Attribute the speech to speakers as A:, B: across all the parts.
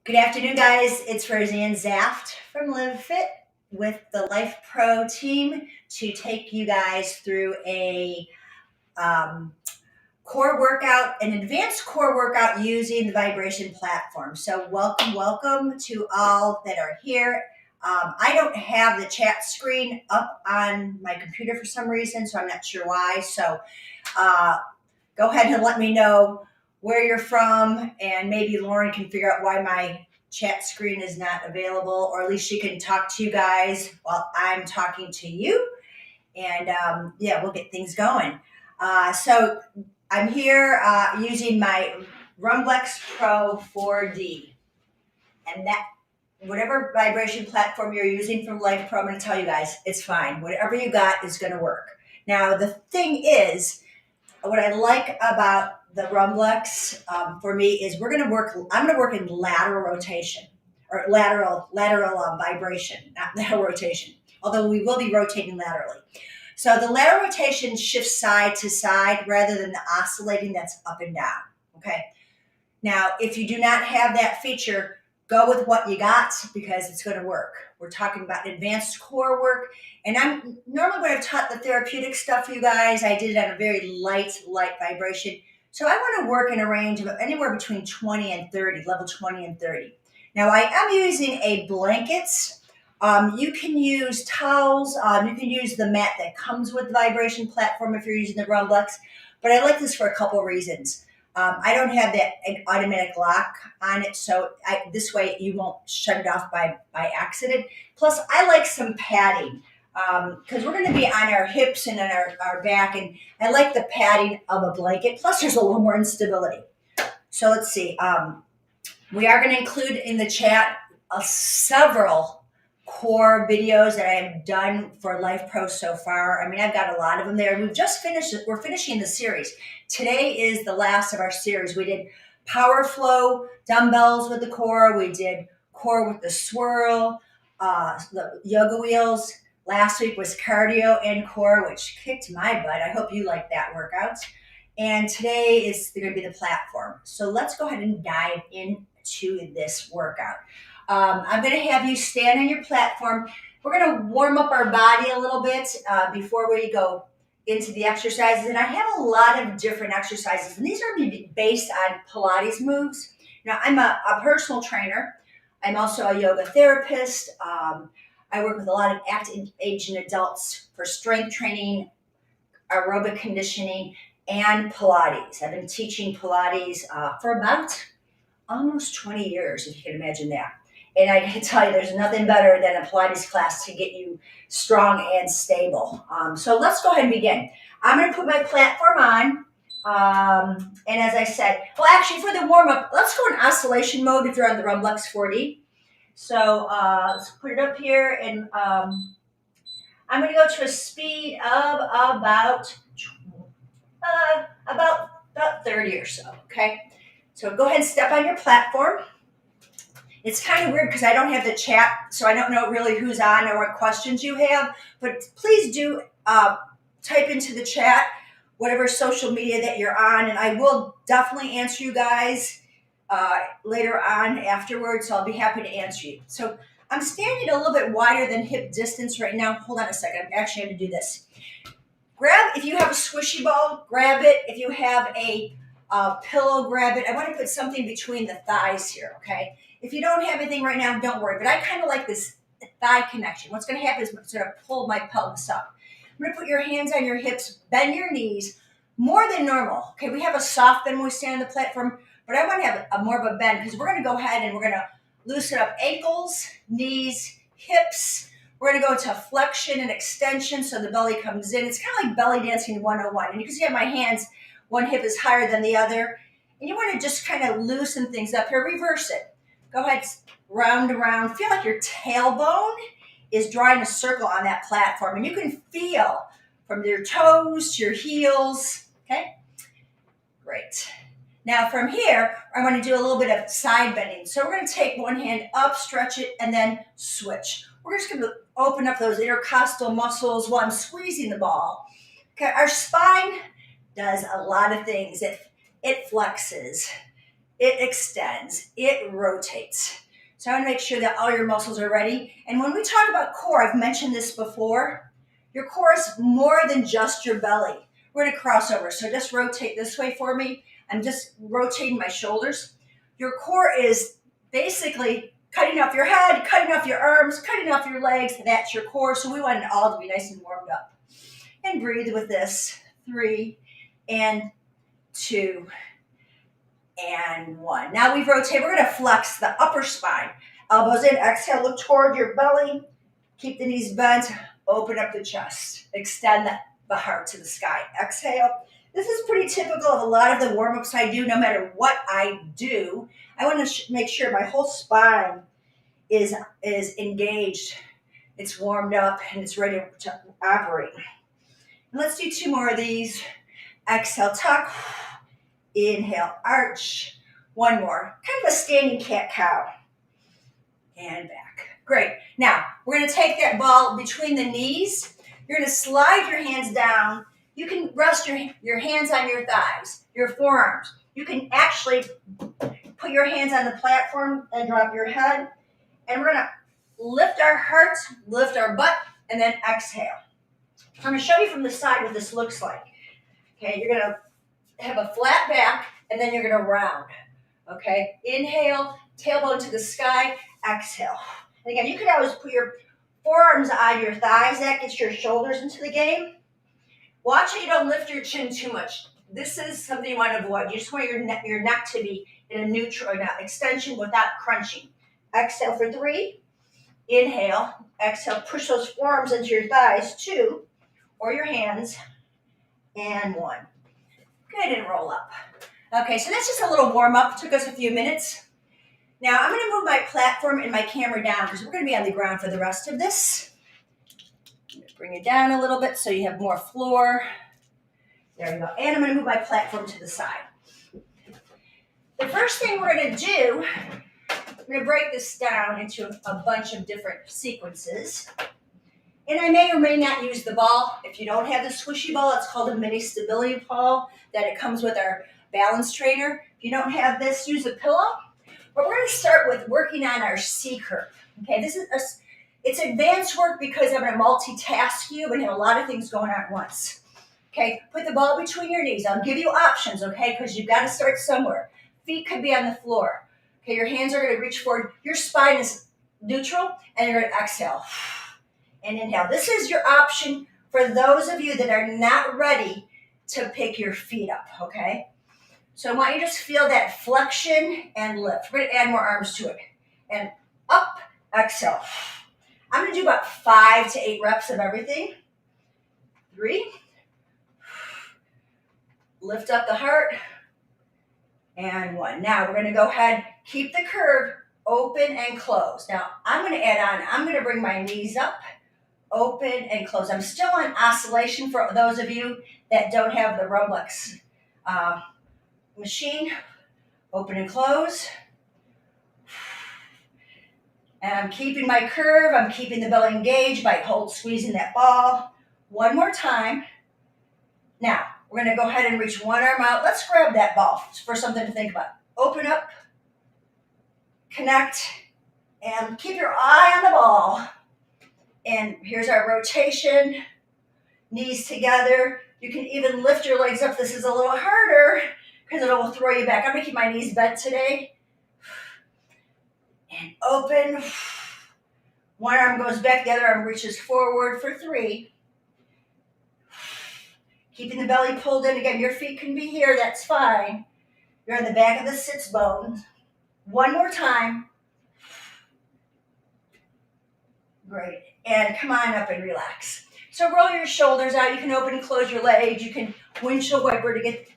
A: Good afternoon, guys. It's Roseann from LiveFit with the Lifepro team to take you guys through a core workout, an advanced core workout using the vibration platform. So welcome to all that are here. I don't have the chat screen up on my computer for some reason, so I'm not sure why. So go ahead and let me know where you're from, and maybe Lauren can figure out why my chat screen is not available, or at least she can talk to you guys while I'm talking to you. And yeah, we'll get things going. So I'm here using my Rumblex Pro 4D, and that whatever vibration platform you're using from Life Pro, I'm going to tell you guys, it's fine. Whatever you got is going to work. Now, the thing is, what I like about the Rumblex for me is I'm going to work in lateral rotation or lateral vibration, not lateral rotation, although we will be rotating laterally. So the lateral rotation shifts side to side rather than the oscillating that's up and down. Okay. Now, if you do not have that feature, go with what you got because it's going to work. We're talking about advanced core work. And I'm normally when I've taught the therapeutic stuff for you guys, I did it on a very light vibration. So I want to work in a range of anywhere between 20 and 30, level 20 and 30. Now I am using a blankets. You can use towels. You can use the mat that comes with the vibration platform if you're using the Rumblex. But I like this for a couple reasons. I don't have that automatic lock on it, so this way you won't shut it off by accident. Plus, I like some padding because we're going to be on our hips and on our back, and I like the padding of a blanket. Plus, there's a little more instability. So let's see. We are going to include in the chat several core videos that I have done for Lifepro so far. I mean, I've got a lot of them there. We've just finished it. We're finishing the series. Today is the last of our series. We did power flow, dumbbells with the core. We did core with the swirl, the yoga wheels. Last week was cardio and core, which kicked my butt. I hope you like that workout. And today is going to be the platform. So let's go ahead and dive into this workout. I'm going to have you stand on your platform. We're going to warm up our body a little bit before we go into the exercises. And I have a lot of different exercises, and these are based on Pilates moves. Now, I'm a personal trainer. I'm also a yoga therapist. I work with a lot of active age and adults for strength training, aerobic conditioning, and Pilates. I've been teaching Pilates for about almost 20 years, if you can imagine that. And I can tell you, there's nothing better than a Pilates class to get you strong and stable. So let's go ahead and begin. I'm going to put my platform on. And as I said, well, actually, for the warm-up, let's go in oscillation mode if you're on the Rumblex 4D. So let's put it up here. And I'm going to go to a speed of about 30 or so, okay? So go ahead and step on your platform. It's kind of weird because I don't have the chat, so I don't know really who's on or what questions you have. But please do type into the chat whatever social media that you're on, and I will definitely answer you guys later on afterwards, so I'll be happy to answer you. So I'm standing a little bit wider than hip distance right now. Hold on a second. I'm actually going to do this. Grab, if you have a squishy ball, grab it. If you have a pillow, grab it. I want to put something between the thighs here, okay? If you don't have anything right now, don't worry. But I kind of like this thigh connection. What's going to happen is I'm going to pull my pelvis up. I'm going to put your hands on your hips, bend your knees more than normal. Okay, we have a soft bend when we stand on the platform, but I want to have a more of a bend because we're going to go ahead and we're going to loosen up ankles, knees, hips. We're going to go to flexion and extension so the belly comes in. It's kind of like belly dancing 101. And you can see I have my hands, one hip is higher than the other. And you want to just kind of loosen things up here. Reverse it. Go ahead, round around. Feel like your tailbone is drawing a circle on that platform. And you can feel from your toes to your heels. Okay? Great. Now from here, I'm going to do a little bit of side bending. So we're going to take one hand up, stretch it, and then switch. We're just going to open up those intercostal muscles while I'm squeezing the ball. Okay, our spine does a lot of things. It flexes. it extends, it rotates. So I want to make sure that all your muscles are ready. And when we talk about core, I've mentioned this before, your core is more than just your belly. We're going to cross over. So just rotate this way for me. I'm just rotating my shoulders. Your core is basically cutting off your head, cutting off your arms, cutting off your legs. That's your core. So we want it all to be nice and warmed up. And breathe with this. 3 and 2 and 1. Now we've rotated. We're going to flex the upper spine. Elbows in. Exhale. Look toward your belly. Keep the knees bent. Open up the chest. Extend the heart to the sky. Exhale. This is pretty typical of a lot of the warm-ups I do. No matter what I do, I want to make sure my whole spine is engaged. It's warmed up and it's ready to operate. And let's do 2 more of these. Exhale, tuck. Inhale, arch. 1 more. Kind of a standing cat-cow. And back. Great. Now, we're going to take that ball between the knees. You're going to slide your hands down. You can rest your hands on your thighs, your forearms. You can actually put your hands on the platform and drop your head. And we're going to lift our heart, lift our butt, and then exhale. I'm going to show you from the side what this looks like. Okay, you're going to have a flat back, and then you're going to round. Okay, inhale, tailbone to the sky, exhale. And again, you could always put your forearms on your thighs. That gets your shoulders into the game. Watch that you don't lift your chin too much. This is something you want to avoid. You just want your neck to be in a neutral extension without crunching. Exhale for 3. Inhale. Exhale. Push those forearms into your thighs. 2. Or your hands. And 1. Good, and roll up. Okay, so that's just a little warm up. Took us a few minutes. Now I'm going to move my platform and my camera down because we're going to be on the ground for the rest of this. I'm going to bring it down a little bit so you have more floor. There we go. And I'm going to move my platform to the side. The first thing we're going to do, I'm going to break this down into a bunch of different sequences. And I may or may not use the ball. If you don't have the squishy ball, it's called a mini stability ball that it comes with our balance trainer. If you don't have this, use a pillow. But we're going to start with working on our C curve. Okay, it's advanced work because I'm going to multitask you and have a lot of things going on at once. Okay, put the ball between your knees. I'll give you options, okay, because you've got to start somewhere. Feet could be on the floor. Okay, your hands are going to reach forward. Your spine is neutral, and you're going to exhale and inhale. This is your option for those of you that are not ready to pick your feet up, okay? So I want you to just feel that flexion and lift. We're going to add more arms to it. And up, exhale. I'm going to do about 5 to 8 reps of everything. 3. Lift up the heart. And 1. Now we're going to go ahead, keep the curve open and close. Now I'm going to add on, I'm going to bring my knees up, open and close. I'm still on oscillation for those of you that don't have the Rolex machine. Open and close. And I'm keeping my curve. I'm keeping the belly engaged by squeezing that ball. 1 more time. Now, we're going to go ahead and reach one arm out. Let's grab that ball for something to think about. Open up, connect, and keep your eye on the ball. And here's our rotation. Knees together. You can even lift your legs up. This is a little harder because it will throw you back. I'm going to keep my knees bent today. And open. One arm goes back, the other arm reaches forward for 3. Keeping the belly pulled in. Again, your feet can be here, that's fine. You're on the back of the sits bones. 1 more time. Great. And come on up and relax. So roll your shoulders out. You can open and close your legs. You can windshield wiper to get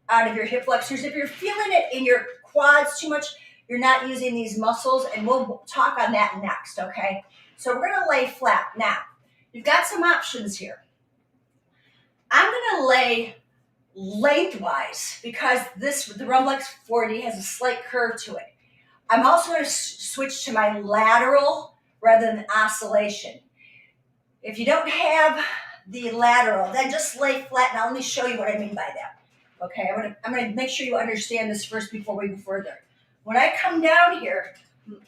A: out of your hip flexors. If you're feeling it in your quads too much, you're not using these muscles, and we'll talk on that next, okay? So we're going to lay flat. Now, you've got some options here. I'm going to lay lengthwise because the Rolex 40 has a slight curve to it. I'm also going to switch to my lateral rather than oscillation. If you don't have the lateral, then just lay flat. Now let me show you what I mean by that. Okay, I'm gonna make sure you understand this first before we go further. When I come down here,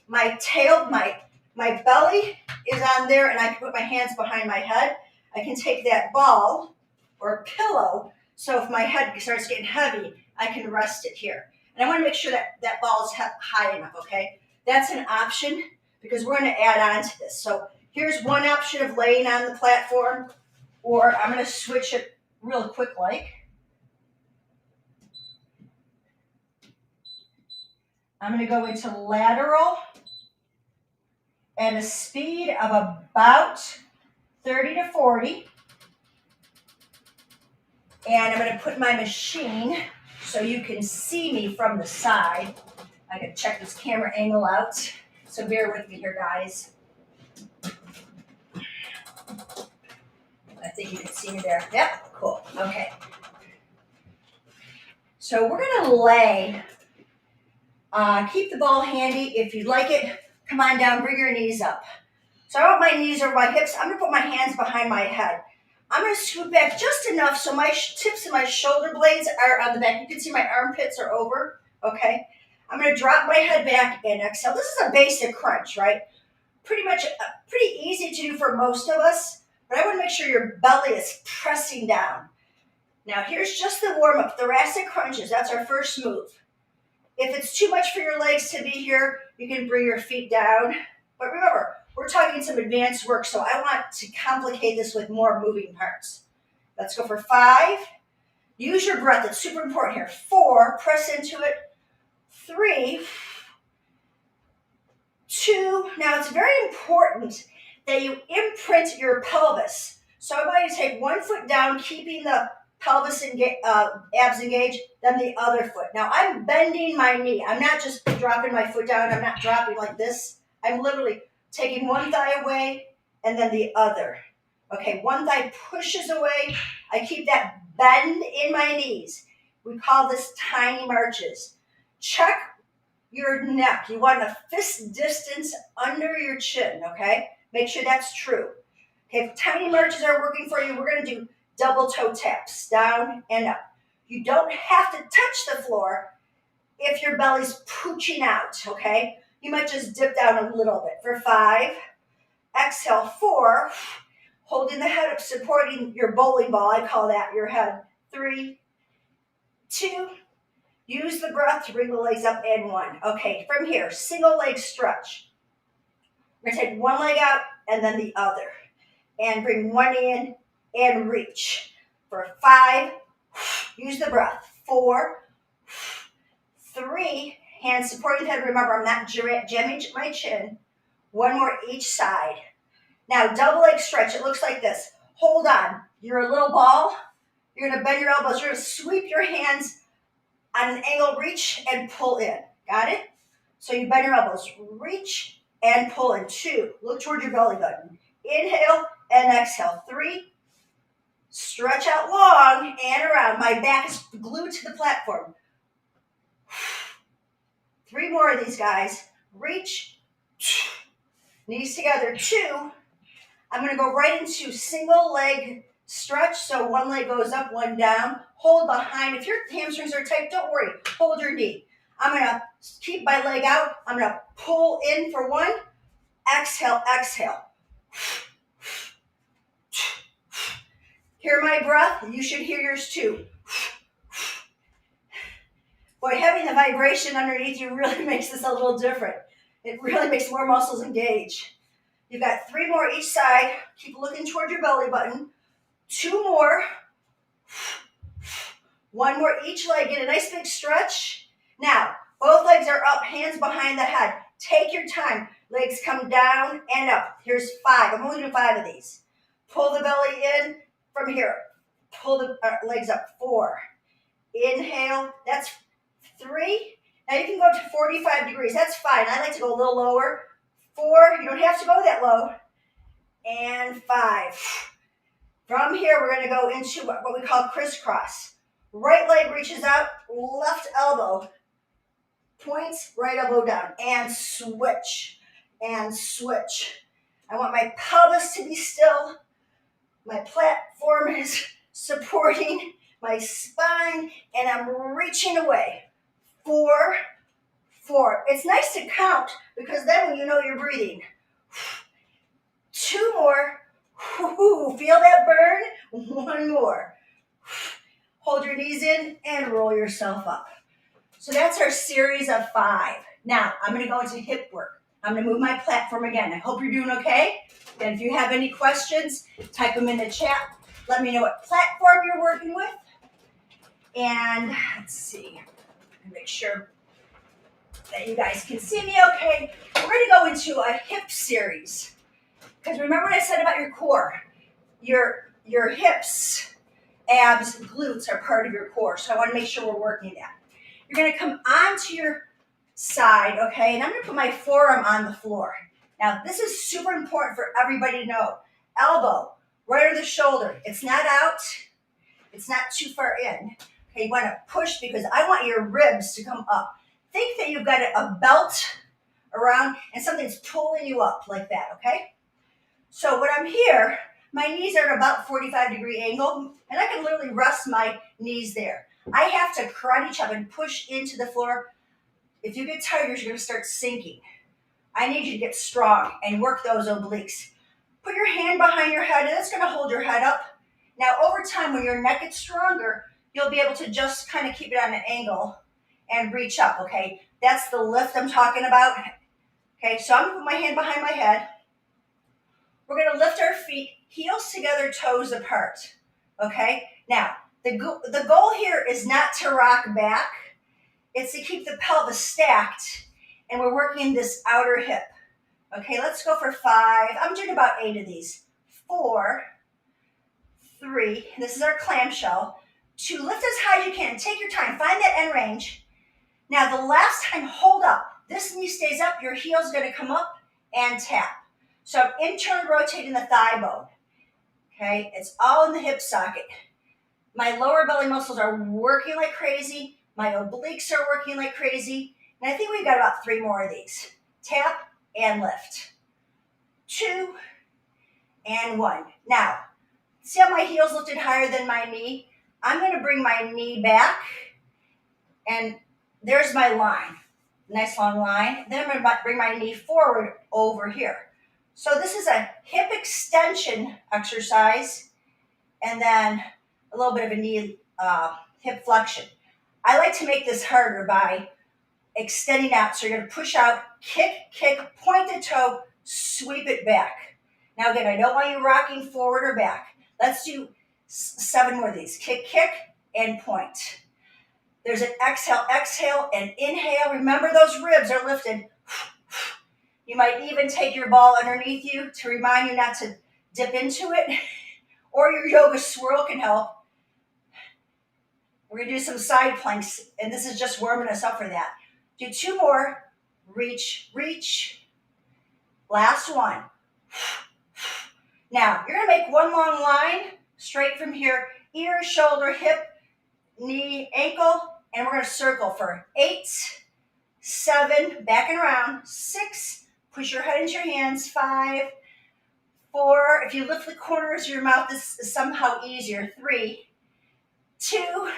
A: my tail, my belly is on there, and I can put my hands behind my head. I can take that ball or pillow, so if my head starts getting heavy, I can rest it here. And I want to make sure that that ball is high enough, okay? That's an option because we're going to add on to this. So here's one option of laying on the platform, or I'm going to switch it real quick like. I'm going to go into lateral at a speed of about 30 to 40. And I'm going to put my machine so you can see me from the side. I can check this camera angle out. So bear with me here, guys. I think you can see me there. Yep, cool. Okay. So we're going to lay. Keep the ball handy. If you'd like it, come on down, bring your knees up. So I want my knees over my hips. I'm going to put my hands behind my head. I'm going to scoot back just enough so my tips of my shoulder blades are on the back. You can see my armpits are over, okay? I'm going to drop my head back and exhale. This is a basic crunch, right? Pretty easy to do for most of us, but I want to make sure your belly is pressing down. Now here's just the warm-up, thoracic crunches. That's our first move. If it's too much for your legs to be here, you can bring your feet down. But remember, we're talking some advanced work, so I want to complicate this with more moving parts. Let's go for 5. Use your breath. It's super important here. 4, press into it. 3, 2. Now, it's very important that you imprint your pelvis. So I want you to take one foot down, keeping the pelvis abs engaged, then the other foot. Now, I'm bending my knee. I'm not just dropping my foot down. I'm not dropping like this. I'm literally taking one thigh away and then the other. Okay, one thigh pushes away. I keep that bend in my knees. We call this tiny marches. Check your neck. You want a fist distance under your chin, okay? Make sure that's true. Okay, if tiny marches are working for you, we're going to do double toe taps, down and up. You don't have to touch the floor if your belly's pooching out, okay? You might just dip down a little bit. For 5, exhale, 4, holding the head up, supporting your bowling ball. I call that your head. 3, 2, use the breath to bring the legs up, and 1. Okay, from here, single leg stretch. We're going to take one leg out and then the other. And bring one in and reach. For 5, use the breath. 4, 3, hands supporting the head. Remember, I'm not jamming my chin. 1 more each side. Now, double leg stretch. It looks like this. Hold on. You're a little ball. You're going to bend your elbows. You're going to sweep your hands on an angle, reach and pull in. Got it? So you bend your elbows. Reach and pull in. 2, look toward your belly button. Inhale and exhale. 3, stretch out long and around. My back is glued to the platform. 3 more of these, guys. Reach, knees together. 2, I'm going to go right into single leg stretch. So one leg goes up, one down. Hold behind. If your hamstrings are tight, don't worry. Hold your knee. I'm going to keep my leg out. I'm going to pull in for 1. Exhale, exhale. Hear my breath? You should hear yours too. Boy, having the vibration underneath you really makes this a little different. It really makes more muscles engage. You've got 3 more each side. Keep looking toward your belly button. 2 more. 1 more each leg. Get a nice big stretch. Now, both legs are up, hands behind the head. Take your time. Legs come down and up. Here's 5. I'm only doing 5 of these. Pull the belly in from here. Pull the legs up. 4. Inhale. That's 3. Now you can go to 45 degrees. That's fine. I like to go a little lower. 4. You don't have to go that low. And 5. From here, we're going to go into what we call crisscross. Right leg reaches out. Left elbow points. Right elbow down. And switch. And switch. I want my pelvis to be still. My platform is supporting my spine, and I'm reaching away. 4, 4. It's nice to count because then when you know you're breathing. 2 more. Feel that burn? 1 more. Hold your knees in and roll yourself up. So that's our series of 5. Now, I'm going to go into hip work. I'm going to move my platform again. I hope you're doing okay. And if you have any questions, type them in the chat. Let me know what platform you're working with. And let's see. Make sure that you guys can see me okay. We're going to go into a hip series. Because remember what I said about your core. Your hips, abs, glutes are part of your core. So I want to make sure we're working that. You're going to come onto your side, okay? And I'm going to put my forearm on the floor. Now, this is super important for everybody to know. Elbow, right under the shoulder. It's not out. It's not too far in. Okay, you want to push because I want your ribs to come up. Think that you've got a belt around and something's pulling you up like that, okay? So when I'm here, my knees are at about 45-degree angle, and I can literally rest my knees there. I have to crunch up and push into the floor. If you get tired, you're going to start sinking. I need you to get strong and work those obliques. Put your hand behind your head, and that's going to hold your head up. Now, over time, when your neck gets stronger, you'll be able to just kind of keep it on an angle and reach up, okay? That's the lift I'm talking about. Okay, so I'm going to put my hand behind my head. We're going to lift our feet, heels together, toes apart, okay? Now, the goal here is not to rock back. It's to keep the pelvis stacked, and we're working this outer hip. Okay, let's go for 5. I'm doing about 8 of these. 4, 3, this is our clamshell. 2, lift as high as you can. Take your time. Find that end range. Now, the last time, hold up. This knee stays up. Your heel's going to come up and tap. So I'm internally rotating the thigh bone. Okay, it's all in the hip socket. My lower belly muscles are working like crazy. My obliques are working like crazy. And I think we've got about 3 more of these. Tap and lift. 2 and 1. Now, see how my heel's lifted higher than my knee? I'm going to bring my knee back. And there's my line. Nice long line. Then I'm going to bring my knee forward over here. So this is a hip extension exercise. And then a little bit of a knee hip flexion. I like to make this harder by extending out. So you're going to push out, kick, point the toe, sweep it back. Now again, I don't want you rocking forward or back. Let's do 7 more of these. Kick, and point. There's an exhale, and inhale. Remember those ribs are lifted. You might even take your ball underneath you to remind you not to dip into it. Or your yoga swirl can help. We're going to do some side planks, and this is just warming us up for that. Do 2 more. Reach. Last one. Now, you're going to make one long line straight from here. Ear, shoulder, hip, knee, ankle, and we're going to circle for 8, 7, back and around, 6, push your head into your hands, 5, 4, if you lift the corners of your mouth, this is somehow easier, 3, 2,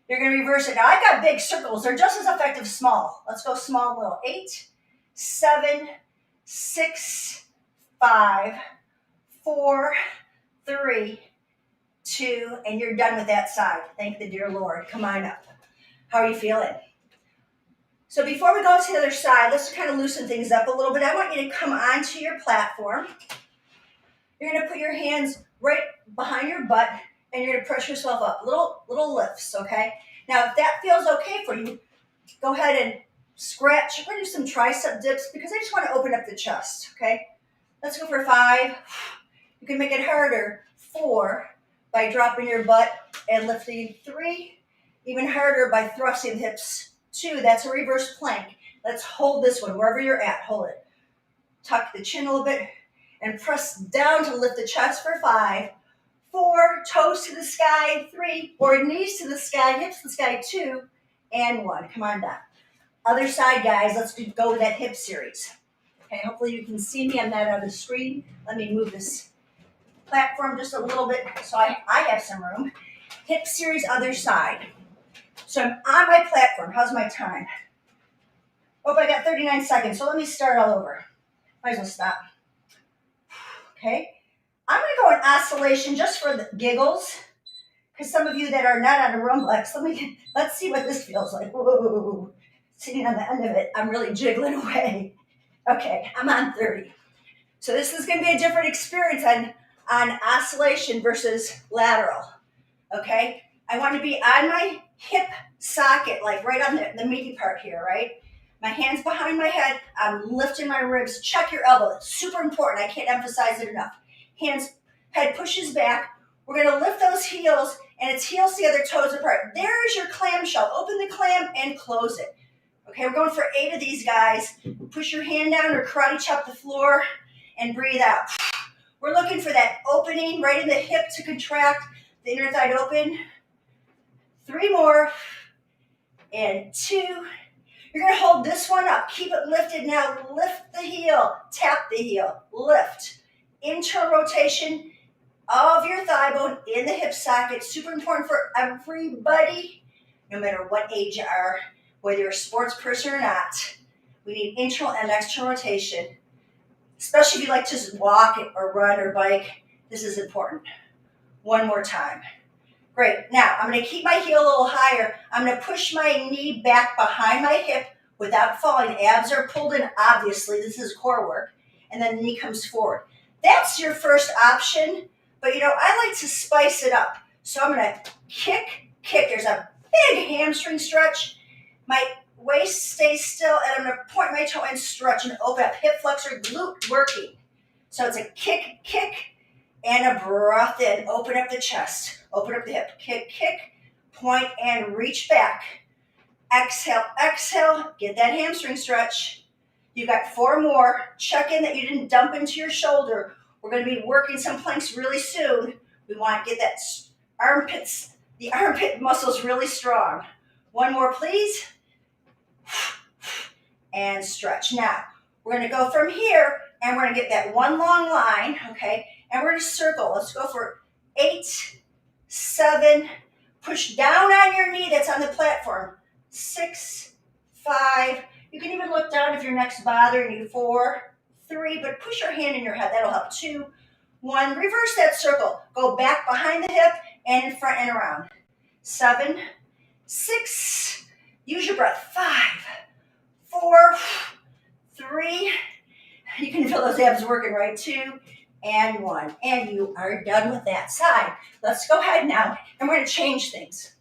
A: you're going to reverse it. Now, I've got big circles. They're just as effective small. Let's go small, little. 8, 7, 6, 5, 4, 3, 2, and you're done with that side. Thank the dear Lord. Come on up. How are you feeling? So before we go to the other side, let's kind of loosen things up a little bit. I want you to come onto your platform. You're going to put your hands right behind your butt, and you're going to press yourself up. Little lifts, okay? Now, if that feels okay for you, go ahead and scratch. We're going to do some tricep dips because I just want to open up the chest, okay? Let's go for 5. You can make it harder. 4, by dropping your butt and lifting. 3, even harder by thrusting the hips. 2, that's a reverse plank. Let's hold this one wherever you're at. Hold it. Tuck the chin a little bit and press down to lift the chest for 5. 4, toes to the sky. 3, or knees to the sky, hips to the sky. 2 and 1. Come on down. Other side, guys. Let's go with that hip series. Okay, hopefully you can see me. I'm not on the screen. Let me move this platform just a little bit so I have some room. Hip series, other side. So I'm on my platform. How's my time? Oh, I got 39 seconds, so let me start all over. Might as well stop. Okay. I'm going to go in oscillation just for the giggles, because some of you that are not on a Rolex, let's see what this feels like. Whoa. Sitting on the end of it, I'm really jiggling away. Okay, I'm on 30. So this is going to be a different experience on oscillation versus lateral. Okay, I want to be on my hip socket, like right on the meaty part here, right? My hands behind my head, I'm lifting my ribs. Check your elbow, it's super important. I can't emphasize it enough. Head pushes back. We're going to lift those heels, and it's heels the other toes apart. There is your clamshell. Open the clam and close it. Okay, we're going for 8 of these, guys. Push your hand down or karate chop the floor and breathe out. We're looking for that opening right in the hip to contract, the inner thigh to open. 3 more, and 2. You're going to hold this one up. Keep it lifted now. Lift the heel, tap the heel, lift. Internal rotation of your thigh bone in the hip socket. Super important for everybody, no matter what age you are, whether you're a sports person or not. We need internal and external rotation, especially if you like to just walk or run or bike. This is important. 1 more time. Great. Now, I'm going to keep my heel a little higher. I'm going to push my knee back behind my hip without falling. Abs are pulled in, obviously. This is core work. And then the knee comes forward. That's your first option. But, I like to spice it up. So I'm going to kick. There's a big hamstring stretch. My waist stays still, and I'm going to point my toe and stretch and open up. Hip flexor, glute working. So it's a kick, and a breath in. Open up the chest. Open up the hip. Kick, point, and reach back. Exhale. Get that hamstring stretch. You got 4 more. Check in that you didn't dump into your shoulder. We're going to be working some planks really soon. We want to get that the armpit muscles really strong. 1 more, please. And stretch. Now, we're going to go from here, and we're going to get that one long line, okay? And we're going to circle. Let's go for 8, 7. Push down on your knee that's on the platform. 6, 5. You can even look down if your neck's bothering you. 4, 3, but push your hand in your head. That'll help. 2, 1. Reverse that circle. Go back behind the hip and in front and around. 7, 6. Use your breath. 5, 4, 3. You can feel those abs working, right? 2, and 1. And you are done with that side. Let's go ahead now, and we're going to change things.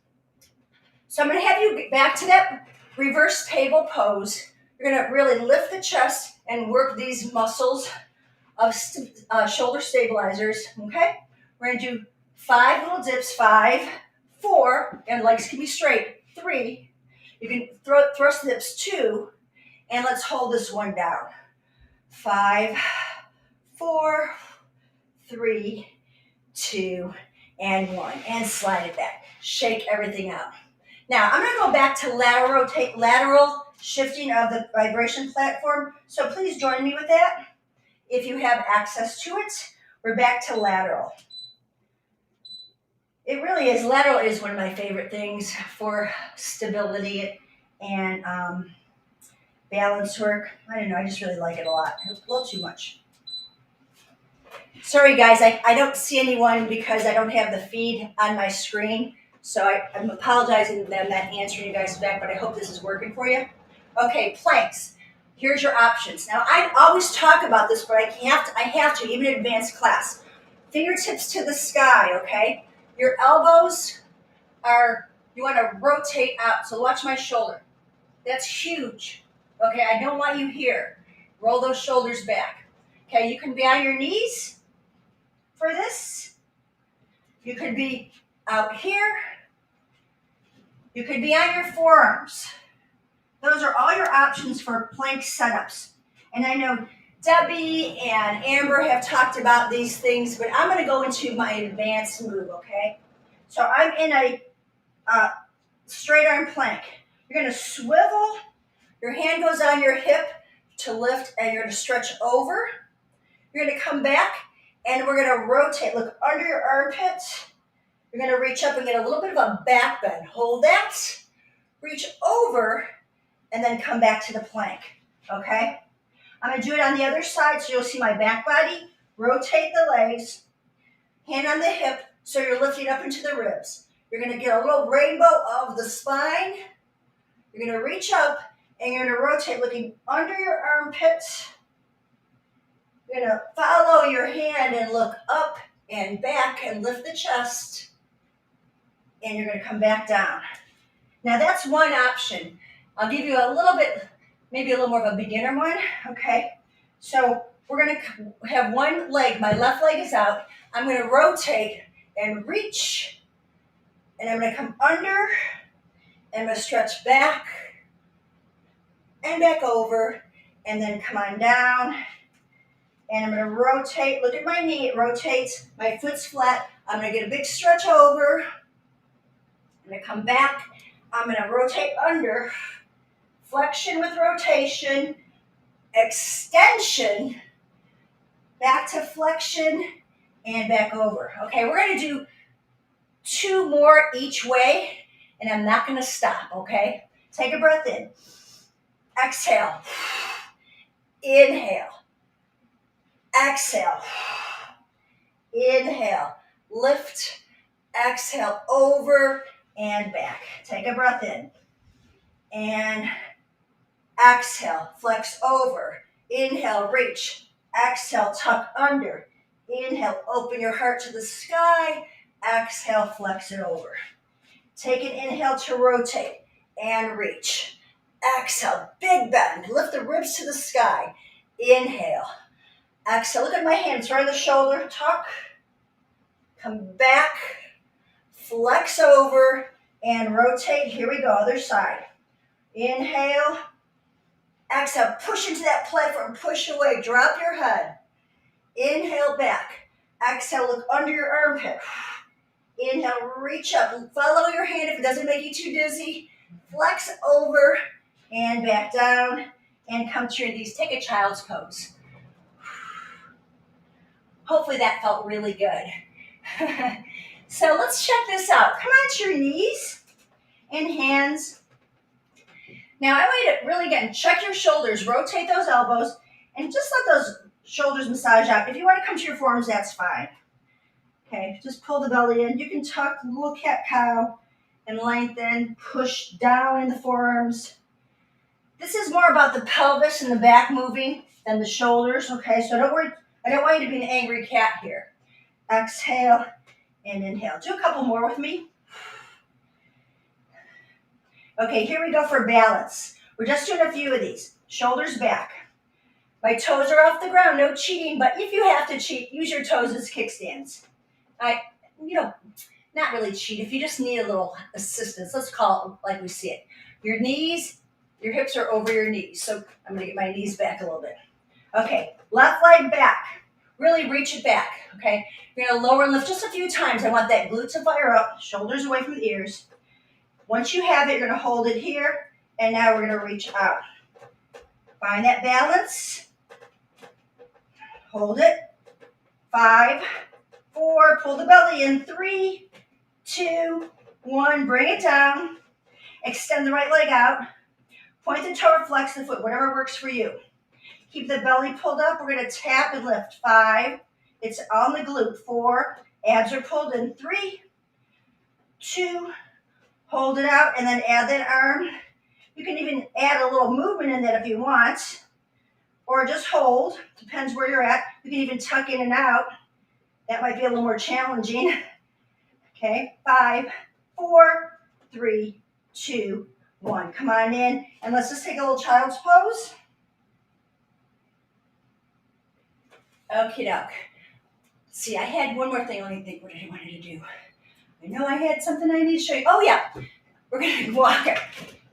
A: So I'm going to have you get back to that reverse table pose. You're going to really lift the chest and work these muscles of shoulder stabilizers, okay? We're going to do 5 little dips. 5, 4, and legs can be straight. 3, you can thrust dips. 2, and let's hold this one down. 5, 4, 3, 2, and 1. And slide it back. Shake everything out. Now, I'm going to go back to lateral shifting of the vibration platform. So please join me with that. If you have access to it, we're back to lateral. It really is. Lateral is one of my favorite things for stability and balance work. I don't know. I just really like it a lot. It's a little too much. Sorry, guys. I don't see anyone because I don't have the feed on my screen. So I'm apologizing that I'm not answering you guys back, but I hope this is working for you. Okay, planks. Here's your options. Now, I always talk about this, but I have to, even in advanced class. Fingertips to the sky, okay? Your elbows you want to rotate out. So watch my shoulder. That's huge. Okay, I don't want you here. Roll those shoulders back. Okay, you can be on your knees for this. You could be out here. You could be on your forearms. Those are all your options for plank setups. And I know Debbie and Amber have talked about these things, but I'm going to go into my advanced move, okay? So I'm in a straight arm plank. You're going to swivel. Your hand goes on your hip to lift, and you're going to stretch over. You're going to come back, and we're going to rotate. Look under your armpit. You're going to reach up and get a little bit of a back bend. Hold that, reach over, and then come back to the plank, okay? I'm going to do it on the other side so you'll see my back body. Rotate the legs, hand on the hip, so you're lifting up into the ribs. You're going to get a little rainbow of the spine. You're going to reach up, and you're going to rotate looking under your armpits. You're going to follow your hand and look up and back and lift the chest. And you're going to come back down. Now that's one option. I'll give you a little bit, maybe a little more of a beginner one, okay? So we're going to have one leg, my left leg is out. I'm going to rotate and reach, and I'm going to come under, and I'm going to stretch back and back over, and then come on down, and I'm going to rotate. Look at my knee, it rotates, my foot's flat. I'm going to get a big stretch over. I'm going to come back. I'm going to rotate under, flexion with rotation, extension, back to flexion, and back over. Okay, we're going to do 2 more each way, and I'm not going to stop, okay? Take a breath in. Exhale. Inhale. Exhale. Inhale. Lift. Exhale. Over and back. Take a breath in. And exhale. Flex over. Inhale. Reach. Exhale. Tuck under. Inhale. Open your heart to the sky. Exhale. Flex it over. Take an inhale to rotate and reach. Exhale. Big bend. Lift the ribs to the sky. Inhale. Exhale. Look at my hands right on the shoulder. Tuck. Come back. Flex over and rotate. Here we go. Other side. Inhale. Exhale. Push into that platform. Push away. Drop your head. Inhale back. Exhale. Look under your armpit. Inhale. Reach up. Follow your hand if it doesn't make you too dizzy. Flex over and back down. And come to your knees. Take a child's pose. Hopefully that felt really good. So let's check this out. Come on to your knees and hands. Now I want you to really, again, check your shoulders. Rotate those elbows and just let those shoulders massage out. If you want to come to your forearms, that's fine. Okay, just pull the belly in. You can tuck, little cat-cow, and lengthen. Push down in the forearms. This is more about the pelvis and the back moving than the shoulders, okay? So don't worry. I don't want you to be an angry cat here. Exhale and inhale. Do a couple more with me. Okay, here we go for balance. We're just doing a few of these. Shoulders back. My toes are off the ground, no cheating, but if you have to cheat, use your toes as kickstands. Not really cheat. If you just need a little assistance, let's call it like we see it. Your knees, your hips are over your knees. So I'm going to get my knees back a little bit. Okay, left leg back. Really reach it back, okay? You're going to lower and lift just a few times. I want that glute to fire up, shoulders away from the ears. Once you have it, you're going to hold it here, and now we're going to reach out. Find that balance. Hold it. 5, 4, pull the belly in. 3, 2, 1, bring it down. Extend the right leg out. Point the toe or flex the foot, whatever works for you. Keep the belly pulled up. We're going to tap and lift. 5. It's on the glute. 4. Abs are pulled in. 3, 2. Hold it out and then add that arm. You can even add a little movement in that if you want. Or just hold. Depends where you're at. You can even tuck in and out. That might be a little more challenging. Okay. 5, 4, 3, 2, 1. Come on in. And let's just take a little child's pose. Okie doke. See, I had one more thing. Let me think what I wanted to do. I know I had something I need to show you. Oh, yeah. We're going to walk it.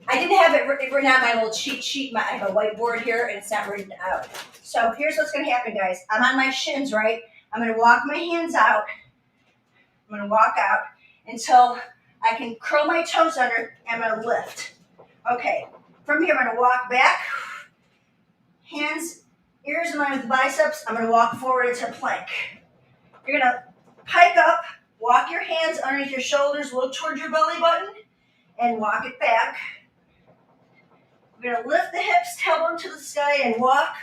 A: I didn't have it written out my little cheat sheet. I have a whiteboard here, and it's not written out. So here's what's going to happen, guys. I'm on my shins, right? I'm going to walk my hands out. I'm going to walk out until I can curl my toes under, and I'm going to lift. Okay. From here, I'm going to walk back. Hands, ears in line with the biceps. I'm going to walk forward into plank. You're going to pike up, Walk your hands underneath your shoulders, look towards your belly button, and walk it back. We're going to lift the hips, tailbone to the sky, and walk.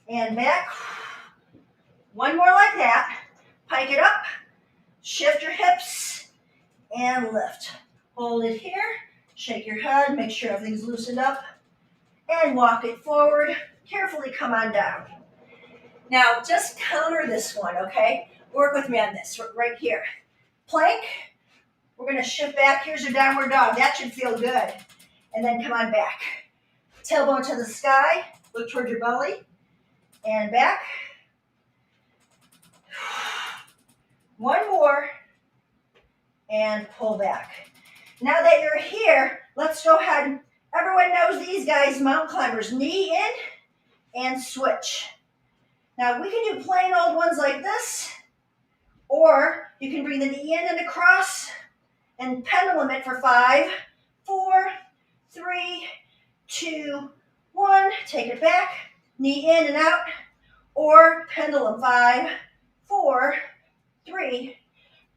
A: And back. One more like that. Pike it up. Shift your hips, and lift. Hold it here. Shake your head. Make sure everything's loosened up. And walk it forward. Carefully come on down. Now, just counter this one, okay? Work with me on this, right here. Plank. We're going to shift back. Here's your downward dog. That should feel good. And then come on back. Tailbone to the sky. Look toward your belly. And back. One more. And pull back. Now that you're here, let's go ahead. Everyone knows these guys, mountain climbers. Knee in and switch. Now we can do plain old ones like this, or you can bring the knee in and across and pendulum it for 5, 4, 3, 2, 1. Take it back, knee in and out, or pendulum 5, 4, 3,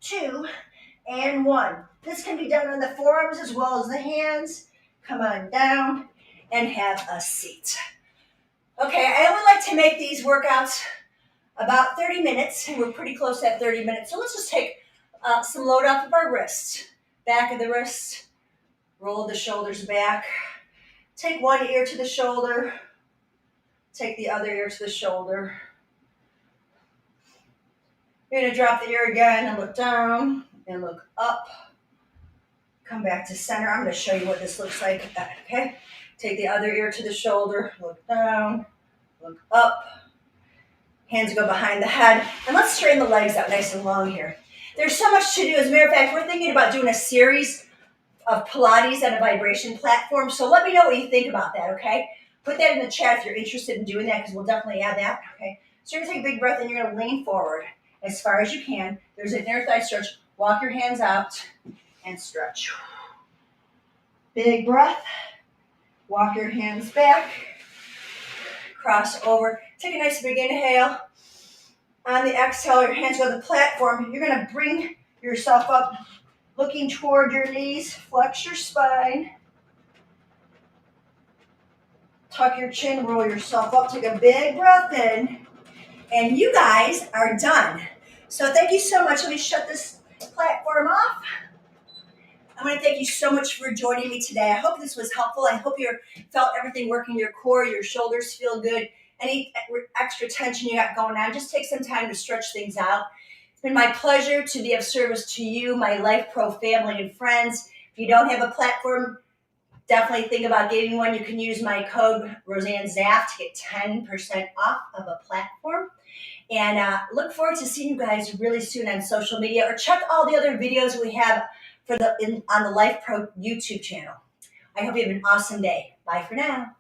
A: 2, and 1. This can be done on the forearms as well as the hands. Come on down and have a seat. Okay, I would like to make these workouts about 30 minutes, and we're pretty close to that 30 minutes. So let's just take some load off of our wrists. Back of the wrist, roll the shoulders back. Take one ear to the shoulder. Take the other ear to the shoulder. You're going to drop the ear again and look down and look up. Come back to center. I'm going to show you what this looks like. Okay? Take the other ear to the shoulder. Look down. Look up. Hands go behind the head. And let's straighten the legs out nice and long here. There's so much to do. As a matter of fact, we're thinking about doing a series of Pilates on a vibration platform. So let me know what you think about that, okay? Put that in the chat if you're interested in doing that, because we'll definitely add that, okay? So you're going to take a big breath and you're going to lean forward as far as you can. There's an inner thigh stretch. Walk your hands out and stretch. Big breath. Walk your hands back. Cross over. Take a nice big inhale. On the exhale, your hands go to the platform. You're going to bring yourself up, looking toward your knees. Flex your spine. Tuck your chin, roll yourself up. Take a big breath in. And you guys are done. So thank you so much. Let me shut this platform off. I want to thank you so much for joining me today. I hope this was helpful. I hope you felt everything working your core, your shoulders feel good. Any extra tension you got going on, just take some time to stretch things out. It's been my pleasure to be of service to you, my Lifepro family and friends. If you don't have a platform, definitely think about getting one. You can use my code RoseannZAF to get 10% off of a platform. And look forward to seeing you guys really soon on social media, or check all the other videos we have on the Lifepro YouTube channel. I hope you have an awesome day. Bye for now.